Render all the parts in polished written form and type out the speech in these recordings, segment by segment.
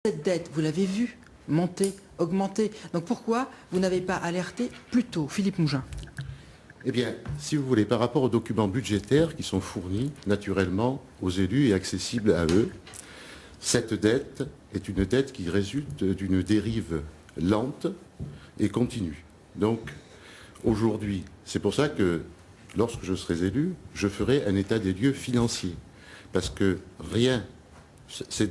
Cette dette, vous l'avez vu monter, augmenter. Donc pourquoi vous n'avez pas alerté plus tôt, Philippe Mougin? Eh bien, si vous voulez, par rapport aux documents budgétaires qui sont fournis naturellement aux élus et accessibles à eux, cette dette est une dette qui résulte d'une dérive lente et continue. Donc, aujourd'hui, c'est pour ça que, lorsque je serai élu, je ferai un état des lieux financier. Parce que rien, cette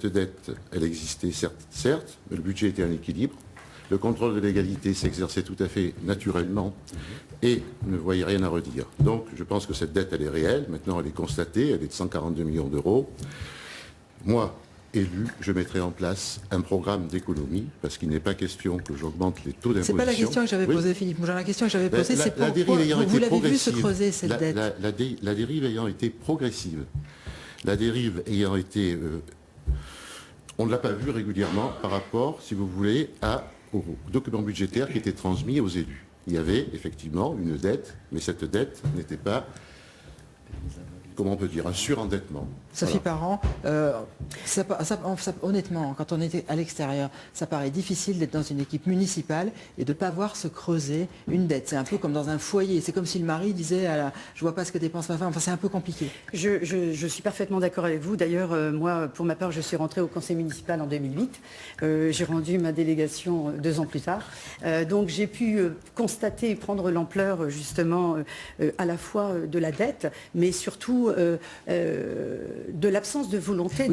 dette, elle existait certes, mais le budget était en équilibre. Le contrôle de légalité s'exerçait tout à fait naturellement et ne voyait rien à redire. Donc, je pense que cette dette, elle est réelle. Maintenant, elle est constatée. Elle est de 142 millions d'euros. Moi, élu, je mettrai en place un programme d'économie, parce qu'il n'est pas question que j'augmente les taux d'imposition. C'est pas la question que j'avais posée, Philippe Mougin. La question que j'avais posée, c'est pourquoi vous l'avez vu se creuser, cette dette. La dérive ayant été progressive, la dérive ayant été... on ne l'a pas vu régulièrement par rapport, si vous voulez, aux documents budgétaires qui étaient transmis aux élus. Il y avait effectivement une dette, mais cette dette n'était pas, comment on peut dire, un surendettement. Sophie Parent, honnêtement, quand on était à l'extérieur, ça paraît difficile d'être dans une équipe municipale et de ne pas voir se creuser une dette. C'est un peu comme dans un foyer. C'est comme si le mari disait « je vois pas ce que dépense ma femme ». Enfin, c'est un peu compliqué. Je suis parfaitement d'accord avec vous. D'ailleurs, moi, pour ma part, je suis rentrée au conseil municipal en 2008. J'ai rendu ma délégation 2 ans plus tard. Donc, j'ai pu constater et prendre l'ampleur, justement, à la fois de la dette, mais surtout de l'absence de volonté.